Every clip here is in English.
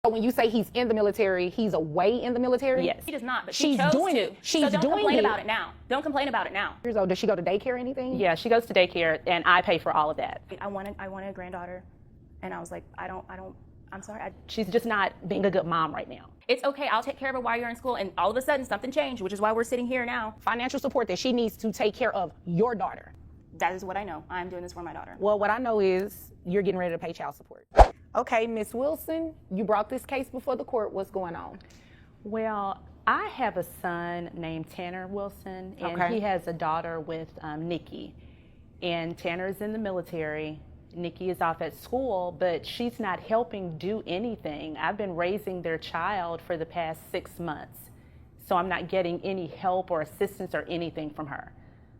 When you say he's in the military, he's away in the military? Yes. She does not, but she's she chose doing to. it. She's so don't doing complain it. about it now. Don't complain about it now. Years old. Does she go to daycare or anything? Yeah, she goes to daycare, and I pay for all of that. I wanted a granddaughter, and I was like, I'm sorry. She's just not being a good mom right now. It's okay, I'll take care of her while you're in school, and all of a sudden something changed, which is why we're sitting here now. Financial support that she needs to take care of your daughter. That is what I know. I'm doing this for my daughter. Well, what I know is you're getting ready to pay child support. Okay, Miss Wilson, you brought this case before the court. What's going on? Well, I have a son named Tanner Wilson, and he has a daughter with Nikki. And Tanner's in the military. Nikki is off at school, but she's not helping do anything. I've been raising their child for the past 6 months, so I'm not getting any help or assistance or anything from her.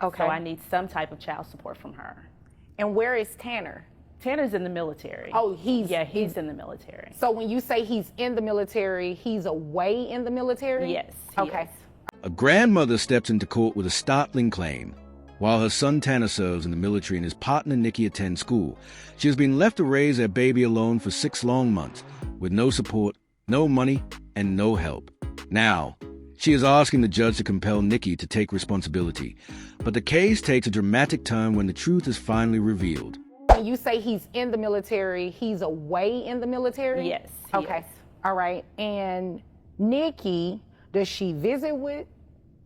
Okay. So I need some type of child support from her. And where is Tanner? Tanner's in the military. Oh, he's in the military. So when you say he's in the military, he's away in the military? Yes. Okay. Is. A grandmother steps into court with a startling claim. While her son Tanner serves in the military and his partner Nikki attends school, she has been left to raise their baby alone for 6 long months, with no support, no money, and no help. Now, she is asking the judge to compel Nikki to take responsibility. But the case takes a dramatic turn when the truth is finally revealed. When you say he's in the military, he's away in the military? Yes. Okay. Is. All right. And Nikki, does she visit with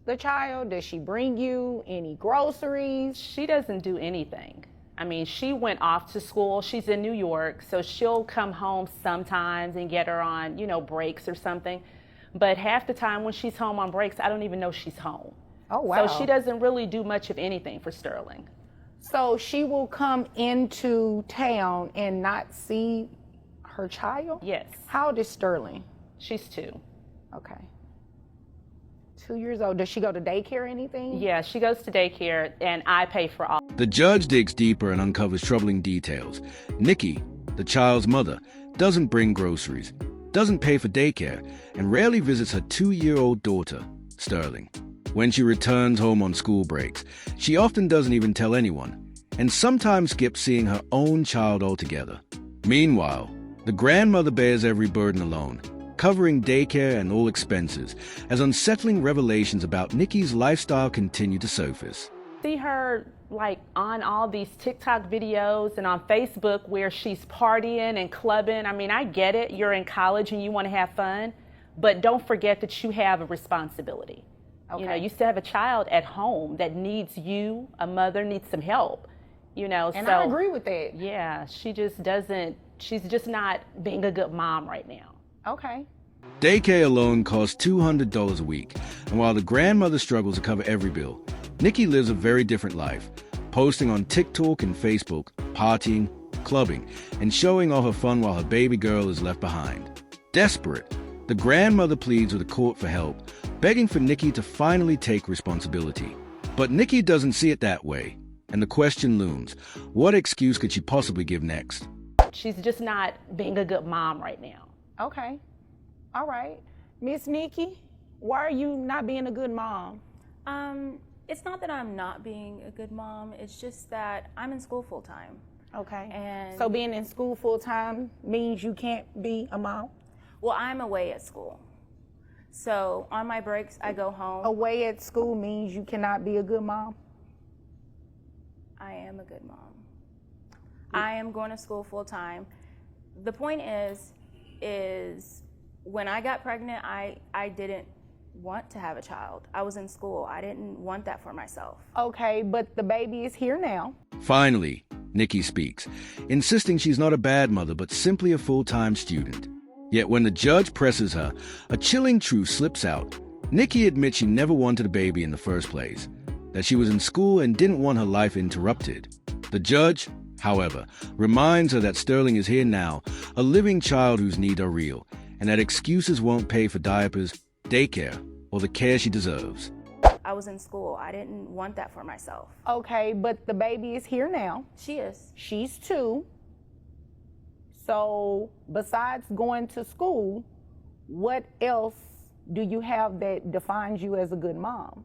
the child? Does she bring you any groceries? She doesn't do anything. I mean, she went off to school. She's in New York, so she'll come home sometimes and get her on, breaks or something. But half the time when she's home on breaks, I don't even know she's home. Oh, wow. So she doesn't really do much of anything for Sterling. So she will come into town and not see her child? Yes. How old is Sterling? She's 2. Okay. 2 years old. Does she go to daycare or anything? Yeah, she goes to daycare, and I pay for all. The judge digs deeper and uncovers troubling details. Nikki, the child's mother, doesn't bring groceries, doesn't pay for daycare, and rarely visits her 2-year-old daughter, Sterling. When she returns home on school breaks, she often doesn't even tell anyone, and sometimes skips seeing her own child altogether. Meanwhile, the grandmother bears every burden alone, covering daycare and all expenses, as unsettling revelations about Nikki's lifestyle continue to surface. See her on all these TikTok videos and on Facebook where she's partying and clubbing. I mean, I get it. You're in college and you want to have fun, but don't forget that you have a responsibility. Okay. You still have a child at home that needs you. A mother needs some help. And I agree with that. Yeah, she just doesn't. She's just not being a good mom right now. Okay. Daycare alone costs $200 a week, and while the grandmother struggles to cover every bill, Nikki lives a very different life, posting on TikTok and Facebook, partying, clubbing, and showing off her fun while her baby girl is left behind. Desperate, the grandmother pleads with the court for help, begging for Nikki to finally take responsibility. But Nikki doesn't see it that way, and the question looms, what excuse could she possibly give next? She's just not being a good mom right now. Okay. All right. Miss Nikki, why are you not being a good mom? It's not that I'm not being a good mom, it's just that I'm in school full time. Okay. And so being in school full time means you can't be a mom? Well, I'm away at school. So on my breaks, I go home. Away at school means you cannot be a good mom? I am a good mom. I am going to school full time. The point is when I got pregnant, I didn't want to have a child. I was in school. I didn't want that for myself. Okay, but the baby is here now. Finally, Nikki speaks, insisting she's not a bad mother, but simply a full-time student. Yet when the judge presses her, a chilling truth slips out. Nikki admits she never wanted a baby in the first place, that she was in school and didn't want her life interrupted. The judge, however, reminds her that Sterling is here now, a living child whose needs are real, and that excuses won't pay for diapers, daycare, or the care she deserves. I was in school. I didn't want that for myself. Okay, but the baby is here now. She is. She's 2. So besides going to school, what else do you have that defines you as a good mom?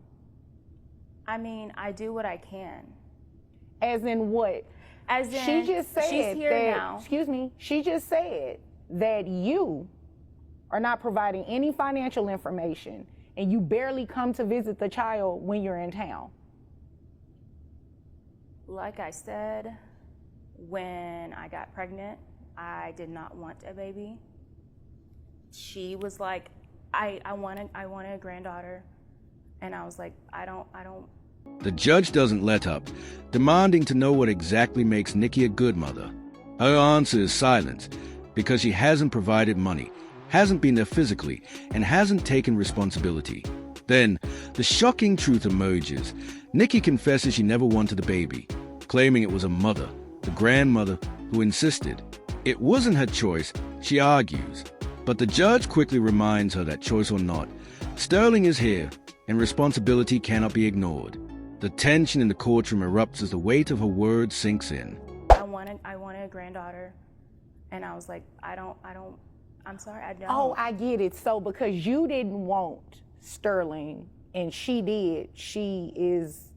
I mean, I do what I can. As in what? As in, she just said she's here that, now. Excuse me. She just said that you are not providing any financial information, and you barely come to visit the child when you're in town? Like I said, when I got pregnant, I did not want a baby. She was like, I wanted a granddaughter. And I was like, I don't. The judge doesn't let up, demanding to know what exactly makes Nikki a good mother. Her answer is silence, because she hasn't provided money, hasn't been there physically, and hasn't taken responsibility. Then, the shocking truth emerges. Nikki confesses she never wanted a baby, claiming it was her mother, the grandmother, who insisted. It wasn't her choice, she argues. But the judge quickly reminds her that choice or not, Sterling is here, and responsibility cannot be ignored. The tension in the courtroom erupts as the weight of her words sinks in. I wanted a granddaughter, and I was like, I'm sorry, I don't. Oh, I get it. So because you didn't want Sterling and she did, she is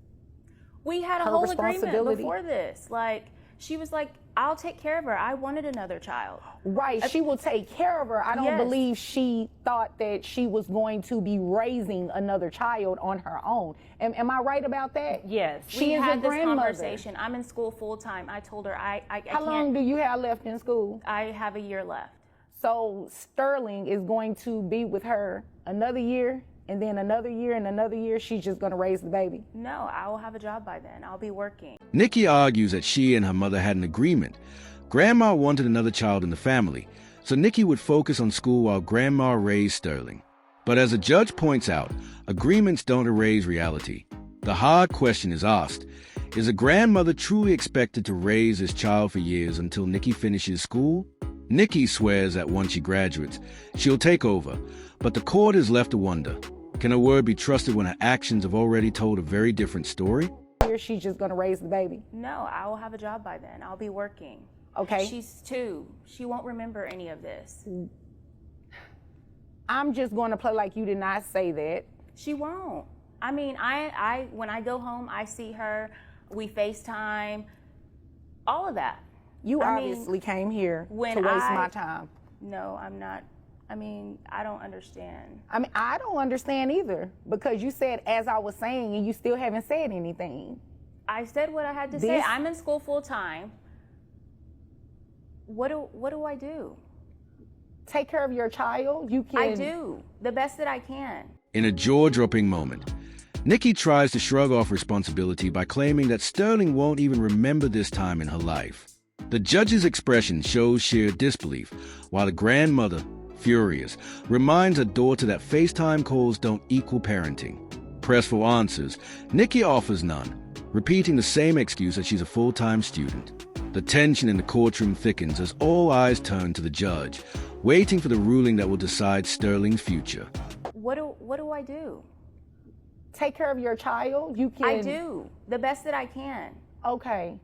We had a her whole agreement responsibility. before this. Like, she was like, I'll take care of her. I wanted another child. right. She will take care of her. I don't Yes. believe she thought that she was going to be raising another child on her own. Am I right about that? Yes. She We is had a this grandmother. conversation. I'm in school full time. I told her I How can't. long do you have left in school? I have a year left. So Sterling is going to be with her another year, and then another year, and another year. She's just going to raise the baby. No, I will have a job by then. I'll be working. Nikki argues that she and her mother had an agreement. Grandma wanted another child in the family, so Nikki would focus on school while Grandma raised Sterling. But as the judge points out, agreements don't erase reality. The hard question is asked, is a grandmother truly expected to raise this child for years until Nikki finishes school? Nikki swears that once she graduates, she'll take over, but the court is left to wonder. Can her word be trusted when her actions have already told a very different story? Here, she's just going to raise the baby. No, I will have a job by then. I'll be working. Okay. She's 2. She won't remember any of this. I'm just going to play like you did not say that. She won't. I mean, I when I go home, I see her. We FaceTime. All of that. You I mean, obviously came here when to waste I- my time. No, I'm not. I mean, I don't understand. I mean, I don't understand either, because you said, as I was saying, and you still haven't said anything. I said what I had to say. This- I'm in school full time. What do I do? Take care of your child. You can. I do the best that I can. In a jaw-dropping moment, Nikki tries to shrug off responsibility by claiming that Sterling won't even remember this time in her life. The judge's expression shows sheer disbelief, while the grandmother, furious, reminds her daughter that FaceTime calls don't equal parenting. Pressed for answers, Nikki offers none, repeating the same excuse that she's a full-time student. The tension in the courtroom thickens as all eyes turn to the judge, waiting for the ruling that will decide Sterling's future. What do I do? Take care of your child. You can. I do the best that I can. Okay.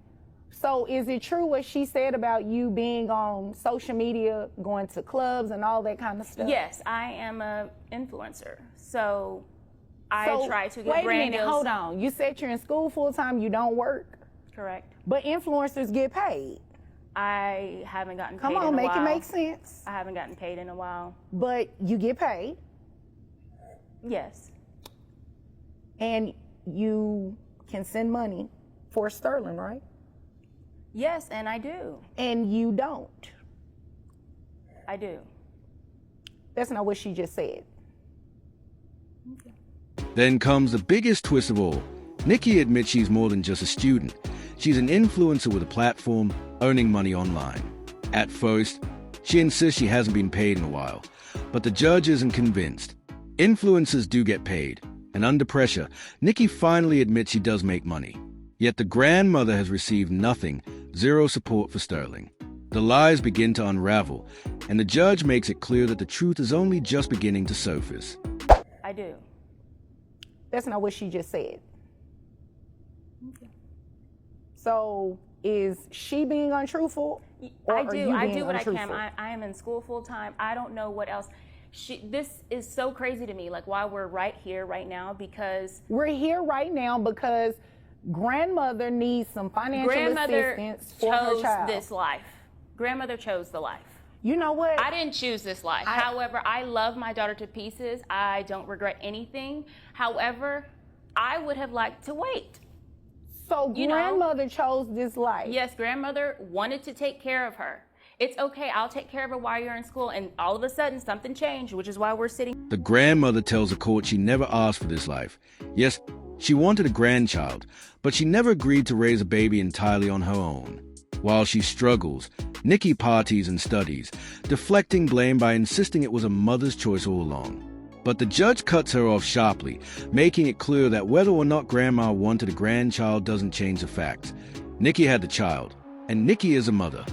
So is it true what she said about you being on social media, going to clubs and all that kind of stuff? Yes, I am a influencer. So I try to get wait brand a minute, deals. hold on. You said you're in school full time, you don't work, Correct. but influencers get paid. I haven't gotten paid Come in on, a make while. it make sense. I haven't gotten paid in a while. But you get paid, Yes. and you can send money for Sterling, right? Yes, and I do. And you don't. I do. That's not what she just said. Then comes the biggest twist of all. Nikki admits she's more than just a student. She's an influencer with a platform, earning money online. At first, she insists she hasn't been paid in a while, but the judge isn't convinced. Influencers do get paid, and under pressure, Nikki finally admits she does make money. Yet the grandmother has received nothing, zero support for Sterling. The lies begin to unravel, and the judge makes it clear that the truth is only just beginning to surface. I do. That's not what she just said. So is she being untruthful? Or I are do. you I being do what I can. untruthful? I am in school full time. I don't know what else. This is so crazy to me. Like, why we're right here right now, because We're here right now because grandmother needs some financial grandmother assistance for her chose child. this life. Grandmother chose the life. You know what? I didn't choose this life. However, I love my daughter to pieces. I don't regret anything. However, I would have liked to wait. So grandmother chose this life. Yes, grandmother wanted to take care of her. It's okay, I'll take care of her while you're in school. And all of a sudden, something changed, which is why we're sitting. The grandmother tells the court she never asked for this life. Yes, she wanted a grandchild, but she never agreed to raise a baby entirely on her own. While she struggles, Nikki parties and studies, deflecting blame by insisting it was a mother's choice all along. But the judge cuts her off sharply, making it clear that whether or not Grandma wanted a grandchild doesn't change the facts. Nikki had the child, and Nikki is a mother.